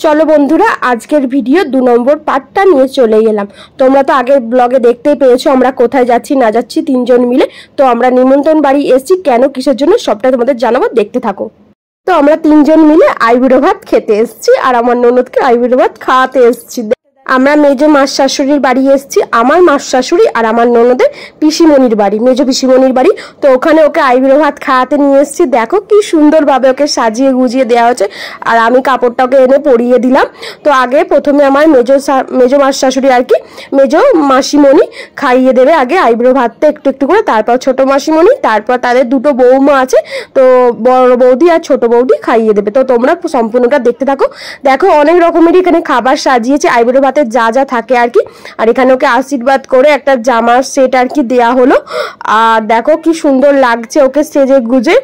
চলো বন্ধুরা, আজকের ভিডিও 2 নম্বর পার্টটা নিয়ে চলে গেলাম। তোমরা তো আগের ব্লগে দেখতেই পেয়েছো আমরা কোথায় যাচ্ছি না যাচ্ছি, 3 জন মিলে। তো আমরা নিমন্ত্রণ বাড়ি এসেছি, কেন কিসের জন্য সবটা তোমাদের জানাবো, দেখতে থাকো। তো আমরা 3 জন মিলে আইবুড়ো ভাত খেতে এসেছি, আর আমার ননদকে আইবুড়ো ভাত খাওয়াতে এসেছি। আমরা মেজো মাস শাশুড়ির বাড়ি এসেছি, আমার মাস শাশুড়ি আর আমার ননদের পিসিমণির বাড়ি, মেজো পিসিমণির বাড়ি। তো ওখানে ওকে আইবুড়ো ভাত খাওয়াতে নিয়ে এসেছি। দেখো কি সুন্দরভাবে ওকে সাজিয়ে গুজিয়ে দেওয়া হচ্ছে, আর আমি কাপড়টাকে এনে পরিয়ে দিলাম। তো আগে প্রথমে আমার মেজো মাস শাশুড়ি আর কি মেজো মাসিমণি খাইয়ে দেবে আগে আইবুড়ো ভাতটা একটু একটু করে, তারপর ছোট মাসিমণি, তারপর তাদের 2টো বৌমা আছে, তো বড় বৌদি আর ছোট বৌদি খাইয়ে দেবে। তো তোমরা সম্পূর্ণটা দেখতে থাকো। দেখো অনেক রকমেরই এখানে খাবার সাজিয়েছে, আইবুড়ো ভাতে যা যা থাকে আর কি। আর এখানে ওকে আশীর্বাদ করে একটা জামার সেট আর কি দেয়া হলো। আর দেখো কি সুন্দর লাগছে ওকে সেজে গুজে।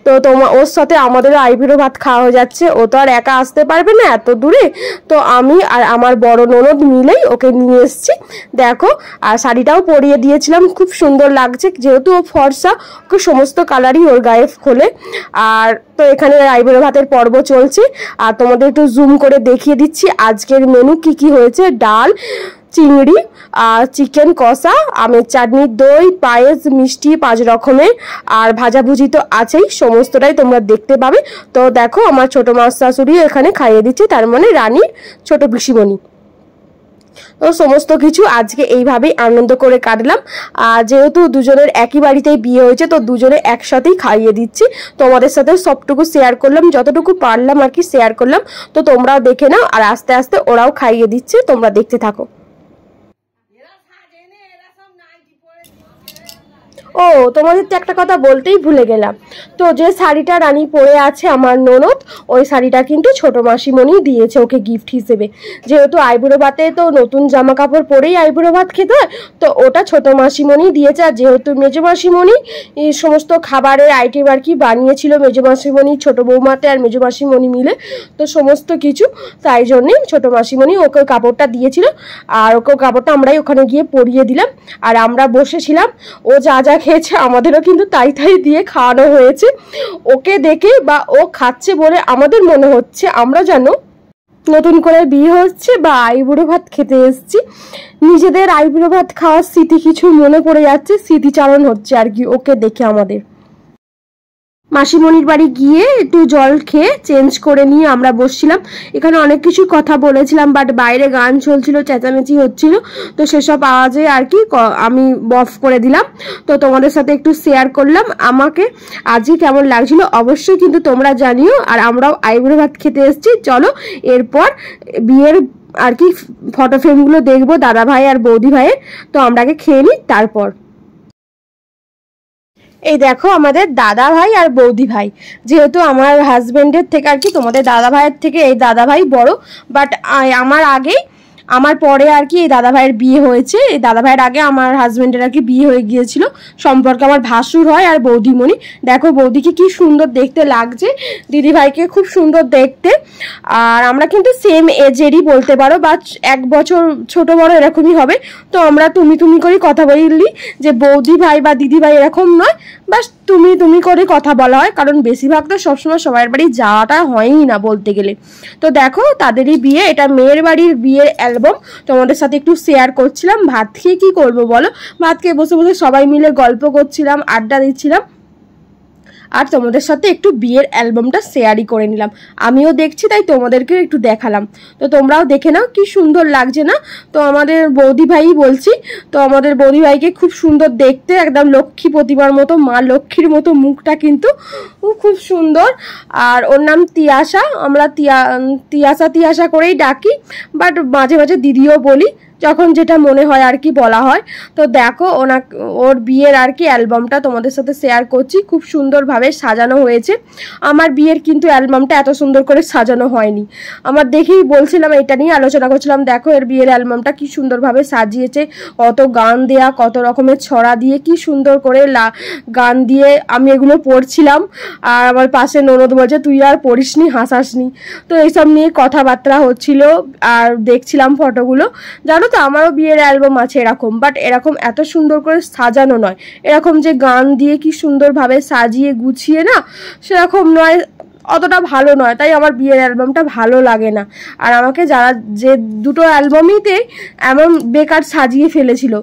তো ওর সাথে আমাদেরও আইবুড়ো ভাত খাওয়া হয়ে যাচ্ছে। ও তো আর একা আসতে পারবে না এত দূরে, তো আমি আর আমার বড় ননদ মিলেই ওকে নিয়ে এসেছি। দেখো, আর শাড়িটাও পরিয়ে দিয়েছিলাম, খুব সুন্দর লাগছে যেহেতু ও ফর্সা, ওকে সমস্ত কালারই ওর গায়ে খোলে। আর তো এখানে আইবুড়ো ভাতের পর্ব চলছে, আর তোমাদের একটু জুম করে দেখিয়ে দিচ্ছি আজকের মেনু কি কি হয়েছে। ডাল, চিংড়ি, আর চিকেন কষা, আমের চাটনি, দই, পায়েস, মিষ্টি 5 রকমের, আর ভাজাভুজি তো আছেই, সমস্তটাই তোমরা দেখতে পাবে। তো দেখো আমার ছোট মাস শাশুড়ি এখানে খাইয়ে দিচ্ছে, তার মানে রানীর ছোট পিসিমণি। তো সমস্ত কিছু আজকে এইভাবেই আনন্দ করে কাটলাম। আর যেহেতু দুজনের একই বাড়িতেই বিয়ে হয়েছে, তো দুজনে একসাথেই খাইয়ে দিচ্ছি। তোমাদের সাথে সবটুকু শেয়ার করলাম, যতটুকু পারলাম আর কি শেয়ার করলাম। তো তোমরাও দেখে নাও, আর আস্তে আস্তে ওরাও খাইয়ে দিচ্ছে, তোমরা দেখতে থাকো। ও, তোমাদের তো একটা কথা বলতেই ভুলে গেলাম। তো যে শাড়িটা রানী পরে আছে আমার ননদ, ওই শাড়িটা কিন্তু ছোট মাসিমণি দিয়েছে ওকে গিফট হিসেবে। যেহেতু আইবুড়ো ভাতে তো নতুন জামা কাপড় পরেই আইবুড়ো ভাত খেতে হয়, তো ওটা ছোট মাসিমণি দিয়েছে। আর যেহেতু মেজো মাসিমণি এই সমস্ত খাবারের আইটেম আর কি বানিয়েছিল, মেজো মাসিমণি ছোট বৌমাতে আর মেজো মাসিমণি মিলে, তো সমস্ত কিছু, তাই জন্যে ছোট মাসিমণি ওকে কাপড়টা দিয়েছিল। আর ওকে কাপড়টা আমরাই ওখানে গিয়ে পরিয়ে দিলাম, আর আমরা বসেছিলাম। ও যা যা খেয়েছে আমাদেরও কিন্তু তাই তাই দিয়ে খাওয়ানো হয়েছে। ওকে দেখে বা ও খাচ্ছে বলে আমাদের মনে হচ্ছে আমরা যেন নতুন করে বিয়ে হচ্ছে বা আইবুড়ো ভাত খেতে এসেছি। নিজেদের আইবুড়ো ভাত খাওয়ার স্মৃতি কিছু মনে পড়ে যাচ্ছে, স্মৃতিচারণ হচ্ছে আর কি ওকে দেখে আমাদের। মাসিমণির বাড়ি গিয়ে একটু জল খেয়ে চেঞ্জ করে নিয়ে আমরা বসছিলাম। এখানে অনেক কিছু কথা বলেছিলাম, বাট বাইরে গান চলছিল, চেঁচামেচি হচ্ছিল, তো সেসব আওয়াজে আর কি আমি অফ করে দিলাম। তো তোমাদের সাথে একটু শেয়ার করলাম আমাকে আজকে কেমন লাগছিল, অবশ্যই কিন্তু তোমরা জানিও। আর আমরাও আইবুড়ো ভাত খেতে এসেছি। চলো এরপর বিয়ের আর কি ফটো ফ্রেমগুলো দেখবো দাদা ভাই আর বৌদি ভাইয়ের। তো আমরা আগে খেয়ে নিই তারপর। এই দেখো আমাদের দাদা ভাই আর বৌদি ভাই। যেহেতু আমার হাজবেন্ডের থেকে আর কি তোমাদের দাদা ভাইয়ের থেকে এই দাদা ভাই বড়, বাট আমার আগেই আমার পরে আর কি এই দাদা ভাইয়ের বিয়ে হয়েছে। এই দাদা ভাইয়ের আগে আমার হাজবেন্ডের আর কি বিয়ে হয়ে গিয়েছিল। সম্পর্কে আমার ভাসুর হয় আর বৌদিমণি। দেখো বৌদিকে কি সুন্দর দেখতে লাগছে, দিদি ভাইকে খুব সুন্দর দেখতে। আর আমরা কিন্তু সেম এজেরই বলতে পারো, বা 1 বছর ছোট বড় এরকমই হবে। তো আমরা তুমি তুমি করে কথা বলি, যে বৌদি ভাই বা দিদি ভাই এরকম নয়, বাস তুমি তুমি করে কথা বলা হয়, কারণ বেশিরভাগ তো সবসময় সবার বাড়ি যাওয়াটা হয়ই না বলতে গেলে। তো দেখো তাদেরই বিয়ে, এটা মেয়ের বাড়ির বিয়ের অ্যালবাম তোমাদের সাথে একটু শেয়ার করছিলাম। ভাত খেয়ে কি করবো বলো, ভাত খেয়ে বসে বসে সবাই মিলে গল্প করছিলাম, আড্ডা দিচ্ছিলাম, আর তোমাদের সাথে একটু বিয়ের অ্যালবামটা শেয়ারই করে নিলাম। আমিও দেখছি তাই তোমাদেরকেও একটু দেখালাম। তো তোমরাও দেখে নাও কি সুন্দর লাগছে না। তো আমাদের বৌদি ভাই বলছি, তো আমাদের বৌদি ভাইকে খুব সুন্দর দেখতে, একদম লক্ষ্মী প্রতিমার মতো, মা লক্ষ্মীর মতো মুখটা কিন্তু খুব সুন্দর। আর ওর নাম তিয়াশা, আমরা তিয়াশা তিয়াশা করেই ডাকি, বাট মাঝে মাঝে দিদিও বলি, যখন যেটা মনে হয় আর কি বলা হয়। তো দেখো ওর বিয়ের আর কি অ্যালবামটা তোমাদের সাথে শেয়ার করছি, খুব সুন্দরভাবে সাজানো হয়েছে। আমার বিয়ের কিন্তু অ্যালবামটা এত সুন্দর করে সাজানো হয়নি। আমার দেখেই বলছিলাম, এটা নিয়ে আলোচনা করছিলাম, দেখো এর বিয়ের অ্যালবামটা কি সুন্দরভাবে সাজিয়েছে, কত গান দেয়া, কত রকমের ছড়া দিয়ে কি সুন্দর করে গান দিয়ে আমি এগুলো পড়ছিলাম। আর আমার পাশে ননদ বলছে তুই আর পড়িসনি, হাসাসনি। তো এইসব নিয়ে কথাবার্তা হচ্ছিল আর দেখছিলাম ফটোগুলো। জানো তো আমারও বিয়ের অ্যালবাম আছে এরকম, বাট এরকম এত সুন্দর করে সাজানো নয়, এরকম যে গান দিয়ে কি সুন্দরভাবে সাজিয়ে গুছিয়ে না, সেরকম নয়। অতটা ভালো নয়, তাই আমার বিয়ের অ্যালবামটা ভালো লাগে না। আর আমাকে যারা যে দুটো অ্যালবামইতে এমন বেকার সাজিয়ে ফেলেছিল,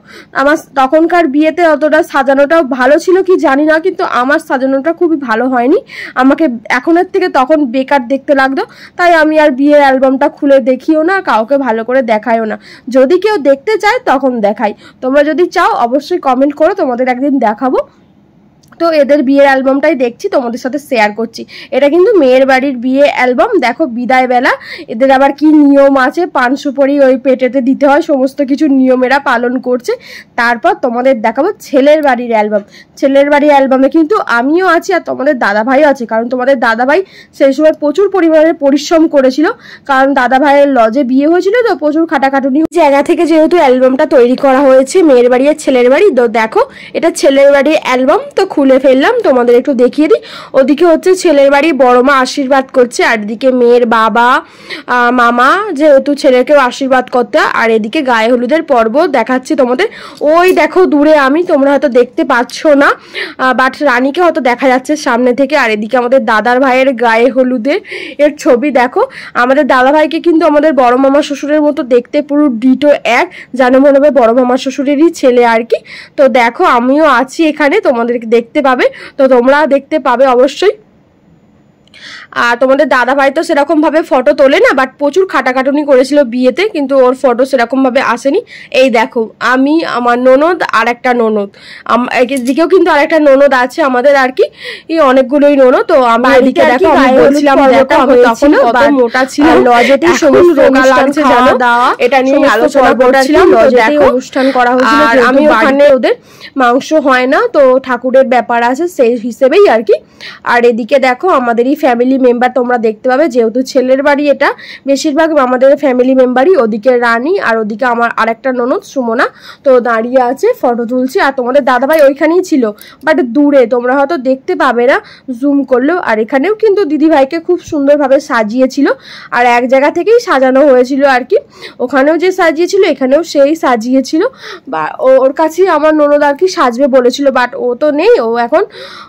আমার তখনকার বিয়েতে অতটা সাজানোটাও ভালো ছিল কি জানি না, কিন্তু আমার সাজানোটা খুবই ভালো হয়নি, আমাকে এখনের থেকে তখন বেকার দেখতে লাগতো। তাই আমি আর বিয়ের অ্যালবামটা খুলে দেখিও না, কাউকে ভালো করে দেখাইও না। যদি কেউ দেখতে চায় তখন দেখাই, তোমরা যদি চাও অবশ্যই কমেন্ট করো, তোমাদের একদিন দেখাবো। তো এদের বিয়ের অ্যালবামটাই দেখছি, তোমাদের সাথে শেয়ার করছি। এটা কিন্তু মেয়ের বাড়ির বিয়ে অ্যালবাম। দেখো বিদায় বেলা, এদের আবার কি নিয়ম আছে, পান সুপারি ওই পেটেতে দিতে হয়, সমস্ত কিছু নিয়মেরা পালন করছে। তারপর তোমাদের দেখাবো ছেলের বাড়ির অ্যালবাম। ছেলের বাড়ির অ্যালবামে কিন্তু আমিও আছি আর তোমাদের দাদাভাইও আছে, কারণ তোমাদের দাদাভাই সেই সময় প্রচুর পরিমাণে পরিশ্রম করেছিল, কারণ দাদাভাইয়ের লজে বিয়ে হয়েছিল, তো প্রচুর খাটাখাটুনি জায়গা থেকে যেহেতু অ্যালবামটা তৈরি করা হয়েছে মেয়ের বাড়ি আর ছেলের বাড়ি। তো দেখো এটা ছেলের বাড়ির অ্যালবাম, তো খুলে ফেললাম, তোমাদের একটু দেখিয়ে দিই। ওদিকে হচ্ছে ছেলের বাড়ি বড় মা আশীর্বাদ করছে, আর এদিকে মেয়ের বাবা মামা যেহেতু ছেলেকেও আশীর্বাদ করতে, আর এদিকে গায়ে হলুদের পর্ব দেখাচ্ছি তোমাদের। ওই দেখো দূরে আমি, তোমরা হয়তো দেখতে পাচ্ছ না, বাট রানীকে হয়তো দেখা যাচ্ছে সামনে থেকে। আর এদিকে আমাদের দাদার ভাইয়ের গায়ে হলুদের এর ছবি দেখো। আমাদের দাদা ভাইকে কিন্তু আমাদের বড় মামা শ্বশুরের মতো দেখতে, পুরো ডিটো এক, যেন মনে হবে বড় মামা শ্বশুরেরই ছেলে আর কি। তো দেখো আমিও আছি এখানে, তোমাদেরকে দেখতে পাবে, তো তোমরা দেখতে পাবে অবশ্যই। আর তোমাদের দাদা ভাই তো সেরকম ভাবে ফটো তোলে না, বাট প্রচুর খাটাখাটুনি করেছিল বিয়েতে, কিন্তু ওর ফটো সেরকম ভাবে আসেনি। এই দেখো আমি, আমার ননদ আর একটা ননদ, এদিকেও কিন্তু আর একটা ননদ আছে আমাদের আর কি, এই অনেকগুলোই ননদ। তো আমি এদিকে দেখো আমি বলছিলাম দেখো আমি তখন কত মোটা ছিলাম, লজেতেই সমস্ত রোগা লাগছে জানো, এটা নিয়ে আলোচনা করছিলাম। লজেতেই অনুষ্ঠান করা হয়েছিল, আর আমি ওখানে ওদের মাংস হয় না, তো ঠাকুরের ব্যাপার আছে সেই হিসেবেই আর কি। আর এদিকে দেখো আমাদেরই ফ্যামিলি মেম্বার তোমরা দেখতে পাবে, যেহেতু ছেলের বাড়ি এটা, বেশিরভাগ আমাদের ফ্যামিলি মেম্বারই। ওদিকে রানী আর ওদিকে আমার আরেকটা ননদ সুমনা, তো দাঁড়িয়ে আছে ফটো তুলছি। আর তোমাদের দাদাভাই ওইখানেই ছিল, বাট দূরে, তোমরা হয়তো দেখতে পাবে না জুম করলেও। আর এখানেও কিন্তু দিদিভাইকে খুব সুন্দরভাবে সাজিয়েছিল, আর এক জায়গা থেকেই সাজানো হয়েছিল আর কি। ওখানেও যে সাজিয়েছিল এখানেও সেই সাজিয়েছিল, বা ওর কাছেই আমার ননদ আর কি সাজবে বলেছিল, বাট ও তো নেই, ও এখন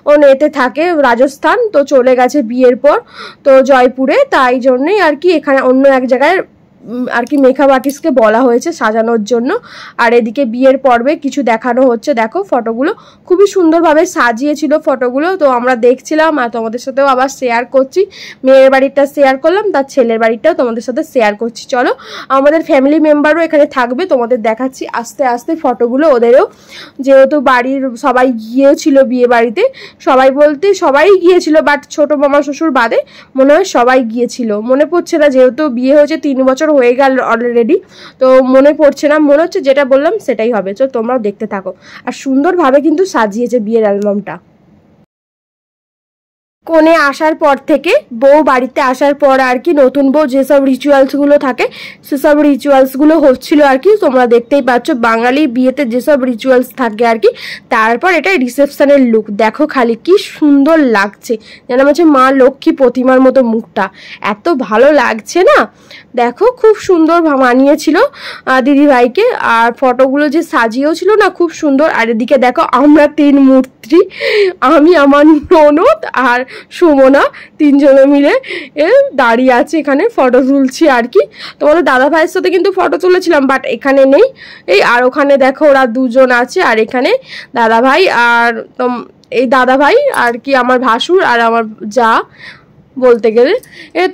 ও নেতে থাকে রাজস্থান, তো চলে গেছে বিয়ের পর তো জয়পুরে, তাই জন্যই আর কি এখানে অন্য এক জায়গায় আর কি মেকআপ আর্টিস্টকে বলা হয়েছে সাজানোর জন্য। আর এদিকে বিয়ের পর্বে কিছু দেখানো হচ্ছে, দেখো ফটোগুলো খুবই সুন্দরভাবে সাজিয়েছিল ফটোগুলো, তো আমরা দেখছিলাম আর তোমাদের সাথেও আবার শেয়ার করছি। মেয়ের বাড়িটা শেয়ার করলাম, তার ছেলের বাড়িটাও তোমাদের সাথে শেয়ার করছি। চলো আমাদের ফ্যামিলি মেম্বারও এখানে থাকবে, তোমাদের দেখাচ্ছি আস্তে আস্তে ফটোগুলো। ওদেরও যেহেতু বাড়ির সবাই গিয়েছিল বিয়ে বাড়িতে, সবাই বলতে সবাই গিয়েছিল, বাট ছোট মামা শ্বশুর বাদে মনে হয় সবাই গিয়েছিল, মনে পড়ছে না, যেহেতু বিয়ে হয়েছে 3 বছর হয়ে গেল অলরেডি, তো মনে পড়ছে না, মনে হচ্ছে যেটা বললাম সেটাই হবে। তো তোমরাও দেখতে থাকো। আর সুন্দরভাবে কিন্তু সাজিয়েছে বিয়ের অ্যালবামটা। কোণে আসার পর থেকে বউ বাড়িতে আসার পর আর কি নতুন বউ যেসব রিচুয়ালসগুলো থাকে সেসব রিচুয়ালসগুলো হচ্ছিল আর কি, তোমরা দেখতেই পাচ্ছ বাঙালি বিয়েতে যেসব রিচুয়ালস থাকে আর কি। তারপর এটা রিসেপশনের লুক দেখো, খালি কি সুন্দর লাগছে, যেন হচ্ছে মা লক্ষ্মী প্রতিমার মতো মুখটা, এত ভালো লাগছে না। দেখো খুব সুন্দর মানিয়েছিল দিদিভাইকে, আর ফটোগুলো যে সাজিয়েও ছিল না খুব সুন্দর। আর এদিকে দেখো আমরা 3 মূর্তি, আমি, আমার ননদ আর সুমনা, 3 জনে মিলে দাঁড়িয়ে আছে এখানে ফটো তুলছি আর কি। তোমাদের দাদা ভাইয়ের সাথে কিন্তু ফটো তুলেছিলাম, বাট এখানে নেই। এই আর ওখানে দেখো ওরা 2 জন আছে, আর এখানে দাদা ভাই আর এই দাদা ভাই আর কি আমার ভাসুর আর আমার যা বলতে গেলে।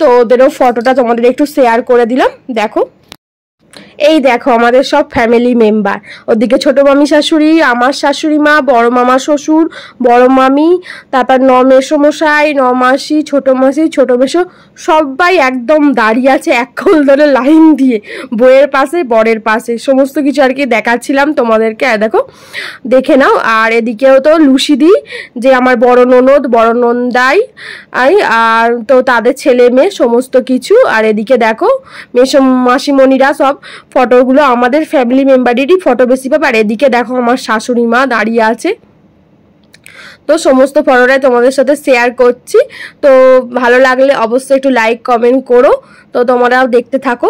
তো ওদেরও ফটোটা তোমাদের একটু শেয়ার করে দিলাম। দেখো এই দেখো আমাদের সব ফ্যামিলি মেম্বার, ওদিকে ছোট মামি শাশুড়ি, আমার শাশুড়ি মা, বড় মামা শ্বশুর, বড় মামি, তারপর মেসোমশাই, মাসি, ছোট মাসি, ছোট মেসো, সবাই একদম দাঁড়িয়ে আছে এক কল ধরে লাইন দিয়ে, বইয়ের পাশে বরের পাশে, সমস্ত কিছু আর কি দেখাচ্ছিলাম তোমাদেরকে। দেখো দেখে নাও। আর এদিকেও তো লুসিদি, যে আমার বড় ননদ, বড় নন্দাই, আর তো তাদের ছেলে মেয়ে সমস্ত কিছু। আর এদিকে দেখো মেসো মাসিমণিরা সব, ফটোগুলো আমাদের ফ্যামিলি মেম্বারেরই ফটো বেশি পাবে। আর এদিকে দেখো আমার শাশুড়ি মা দাঁড়িয়ে আছে। তো সমস্ত ফটোটাই তোমাদের সাথে শেয়ার করছি, তো ভালো লাগলে অবশ্যই একটু লাইক কমেন্ট করো। তো তোমরাও দেখতে থাকো।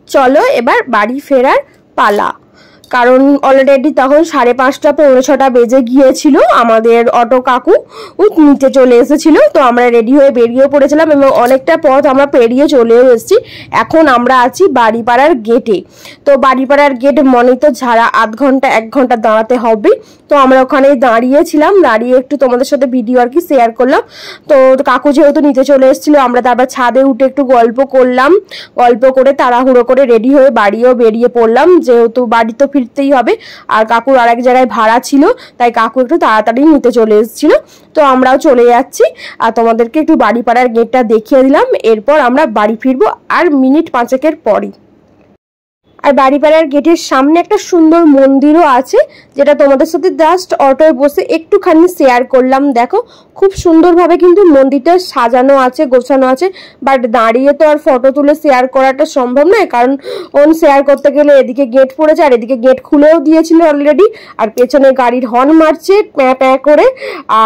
চলো এবার বাড়ি ফেরার পালা, কারণ অলরেডি তখন 5:30 পৌনে 6টা বেজে গিয়েছিল। আমাদের অটো কাকু নিতে চলে এসেছিল, তো আমরা রেডি হয়ে বেরিয়ে পড়েছিলাম এবং অনেকটা পথ আমরা পেরিয়ে চলেও এসেছি। এখন আমরা আছি বাড়িপাড়ার গেটে। তো বাড়িপাড়ার গেট মনে তো ঝাড়া 1/2 ঘন্টা 1 ঘন্টা দাঁড়াতে হবে। তো আমরা ওখানে দাঁড়িয়েছিলাম, দাঁড়িয়ে একটু তোমাদের সাথে ভিডিও আর কি শেয়ার করলাম। তো কাকু যেহেতু নিতে চলে এসেছিল, আমরা তারপর ছাদে উঠে একটু গল্প করলাম, গল্প করে তাড়াহুড়ো করে রেডি হয়ে বাড়িও বেরিয়ে পড়লাম, যেহেতু বাড়ি তো ফিরতেই হবে। আর কাকুর আরেক জায়গায় ভাড়া ছিল, তাই কাকু একটু তাড়াতাড়ি নিতে চলে এসেছিল। তো আমরাও চলে যাচ্ছি, আর তোমাদেরকে একটু বাড়িপাড়ার গেটটা দেখিয়ে দিলাম। এরপর আমরা বাড়ি ফিরবো আর মিনিট 5 পরই। আর বাড়িপাড়ার গেটের সামনে একটা সুন্দর মন্দিরও আছে, যেটা তোমাদের সাথে জাস্ট অটোয় বসে একটুখানি শেয়ার করলাম। দেখো খুব সুন্দরভাবে কিন্তু মন্দিরটা সাজানো আছে, গোছানো আছে, বাট দাঁড়িয়ে তো আর ফটো তুলে শেয়ার করাটা সম্ভব নয়, কারণ শেয়ার করতে গেলে এদিকে গেট পড়েছে আর এদিকে গেট খুলেও দিয়েছিল অলরেডি, আর পেছনে গাড়ির হর্ন মারছে প্যাঁ প্যাঁ করে।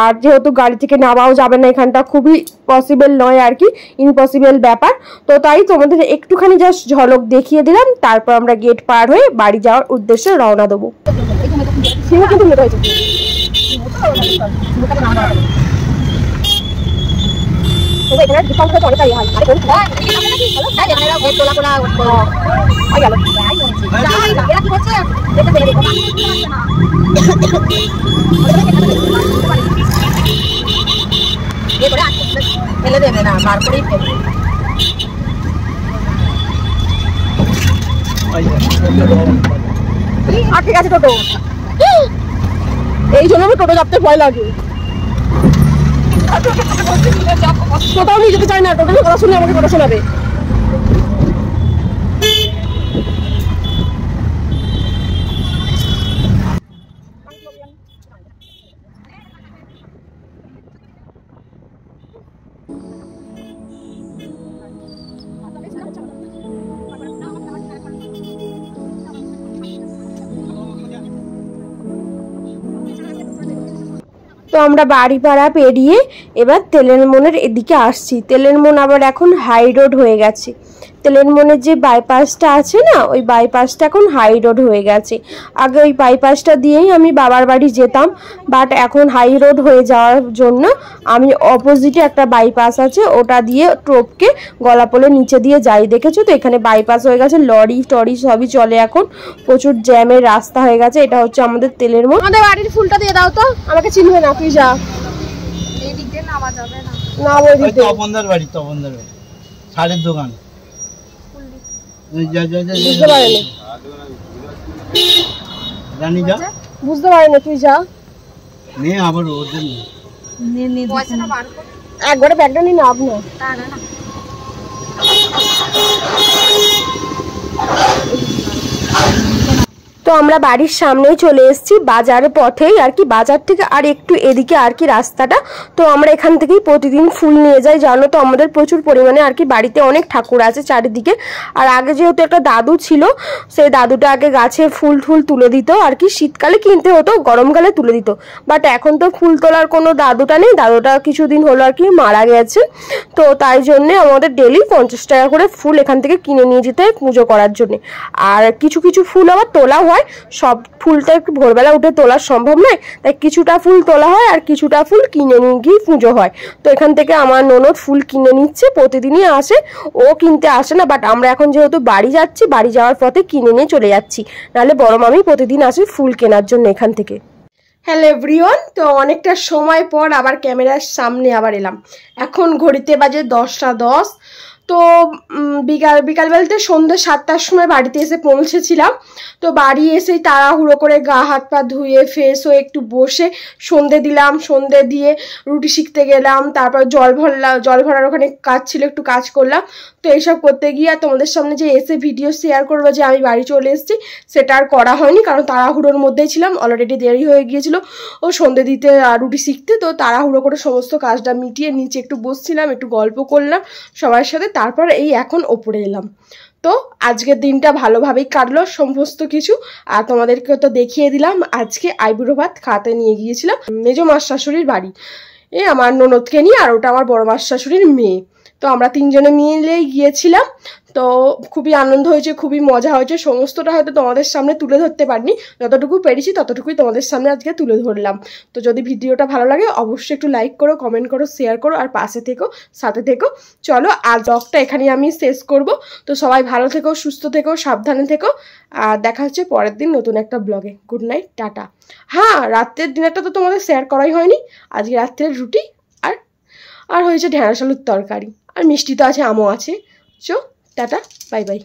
আর যেহেতু গাড়ি থেকে নামাও যাবে না, এখানটা খুবই পসিবল নয় আর কি, ইম্পসিবল ব্যাপার। তো তাই তোমাদের একটুখানি জাস্ট ঝলক দেখিয়ে দিলাম, তারপর আমরা গেট পার হয়ে বাড়ি যাওয়ার উদ্দেশ্যে রওনা দেবো। ফেলে দেবে না, তারপরেই ফেলবে। ঠিক আছে টোটো, এই জন্য আমার টোটো চাপতে ভয় লাগে, টোটাও নিয়ে যেতে চাই না, টোটো কথা শুনে আমাকে কথা শোনাবে। তো আমরা বাড়িপাড়া পেরিয়ে এবার তেলের মনের এদিকে আসছি। তেলের মন আবার এখন হাই রোড হয়ে গেছে। তেলের মনের যে বাইপাসটা আছে না, ওই বাইপাসটা এখন হাই রোড হয়ে গেছে। আগে ওই বাইপাসটা দিয়েই আমি বাবার বাড়ি যেতাম, বাট এখন হাই রোড হয়ে যাওয়ার জন্য আমি অপোজিটে একটা বাইপাস আছে, ওটা দিয়ে ট্রপকে গলাপোলের নিচে দিয়ে যাই। দেখেছো তো এখানে বাইপাস হয়ে গেছে, লরি টরি সবই চলে, এখন প্রচুর জ্যামের রাস্তা হয়ে গেছে। এটা হচ্ছে আমাদের তেলের মন। আমাদের বাড়ির ফুলটা দিয়ে দাও তো, আমাকে চিনবে না, তুই যা। এই দিক দিয়ে নামা যাবে না, না ওই দিক দিয়ে। তপনদার বাড়ি, তপনদার বাড়ি শাড়ির দোকান। বুঝতে পারেনি, রানী যা, বুঝতে পারেনি, তুই যা। নে আবার ওদের পয়সাটা বার কর, একবারে ব্যাগটা নিয়ে নাম না। তা না না তো আমরা বাড়ির সামনেই চলে এসেছি, বাজারের পথেই আর কি, বাজার থেকে আর একটু এদিকে আর কি রাস্তাটা। তো আমরা এখান থেকেই প্রতিদিন ফুল নিয়ে যাই। জানো তো আমাদের প্রচুর পরিমাণে আর কি বাড়িতে অনেক ঠাকুর আছে চারিদিকে। আর আগে যেহেতু একটা দাদু ছিল, সেই দাদুটা আগে গাছে ফুল টুল তুলে দিত আর কি, শীতকালে কিনতে হতো, গরমকালে তুলে দিত। বাট এখন তো ফুল তোলার কোনো দাদুটা নেই, দাদুটা কিছুদিন হলো আর কি মারা গেছে। তো তাই জন্যে আমাদের ডেলি 50 টাকা করে ফুল এখান থেকে কিনে নিয়ে যেতে হয় পুজো করার জন্য। আর কিছু কিছু ফুল আবার তোলাও হয়, সব ফুলটা একটু ভোরবেলা উঠে তোলা সম্ভব নয়, তাই কিছুটা ফুল তোলা হয় আর কিছুটা ফুল কিনে নিয়ে গিয়ে পুজো হয়। তো এখান থেকে আমার ননদ ফুল কিনে নিচ্ছে, প্রতিদিনই আসে, ও কিনতে আসে না, বাট আমরা এখন যেহেতু বাড়ি যাচ্ছি, বাড়ি যাওয়ার পথে কিনে নিয়ে চলে যাচ্ছি, নাহলে বড় মামি প্রতিদিন আসে ফুল কেনার জন্য এখান থেকে। হ্যালো এভরিওয়ান, তো অনেকটা সময় পর আবার ক্যামেরার সামনে আবার এলাম। এখন ঘড়িতে বাজে 10টা 10। তো বিকালবেলাতে সন্ধ্যে 7টার সময় বাড়িতে এসে পৌঁছেছিলাম। তো বাড়ি এসেই তাড়াহুড়ো করে গা হাত পা ধুয়ে ফ্রেশ হয়ে একটু বসে সন্ধে দিলাম, সন্ধে দিয়ে রুটি শিখতে গেলাম, তারপর জল ভরার ওখানে কাজ ছিল, একটু কাজ করলাম। তো এইসব করতে গিয়ে আর তোমাদের সামনে যে এসে ভিডিও শেয়ার করবো যে আমি বাড়ি চলে এসেছি, সেটা আর করা হয়নি, কারণ তাড়াহুড়োর মধ্যেই ছিলাম, অলরেডি দেরি হয়ে গিয়েছিল ও সন্ধে দিতে আর রুটি শিখতে। তো তাড়াহুড়ো করে সমস্ত কাজটা মিটিয়ে নিচে একটু বসছিলাম, একটু গল্প করলাম সবার সাথে, তারপর এই এখন ওপরে এলাম। তো আজকের দিনটা ভালোভাবেই কাটলো সমস্ত কিছু। আর তোমাদেরকে তো দেখিয়ে দিলাম, আজকে আইবুড়ো ভাত খাতে নিয়ে গিয়েছিলাম মেজো মাস শাশুড়ির বাড়ি, আমার ননদকে নিয়ে, আর ওটা আমার বড় মাস শাশুড়ির মেয়ে। তো আমরা তিনজনে মিলেই গিয়েছিলাম। তো খুবই আনন্দ হয়েছে, খুবই মজা হয়েছে। সমস্তটা হয়তো তোমাদের সামনে তুলে ধরতে পারিনি, যতটুকু পেরেছি ততটুকুই তোমাদের সামনে আজকে তুলে ধরলাম। তো যদি ভিডিওটা ভালো লাগে অবশ্যই একটু লাইক করো, কমেন্ট করো, শেয়ার করো, আর পাশে থেকো, সাথে থেকো। চলো আর ব্লগটা এখানেই আমি শেষ করব। তো সবাই ভালো থেকো, সুস্থ থেকো, সাবধানে থেকো, আর দেখা হচ্ছে পরের দিন নতুন একটা ব্লগে। Good night, tata. হ্যাঁ, রাত্রের ডিনারটা তো তোমাদের শেয়ার করাই হয়নি। আজকে রাত্রের রুটি আর হয়েছে ঢেঁড়স আলুর তরকারি, আর মিষ্টি তো আছে, আমও আছে। চো টাটা, বাই বাই।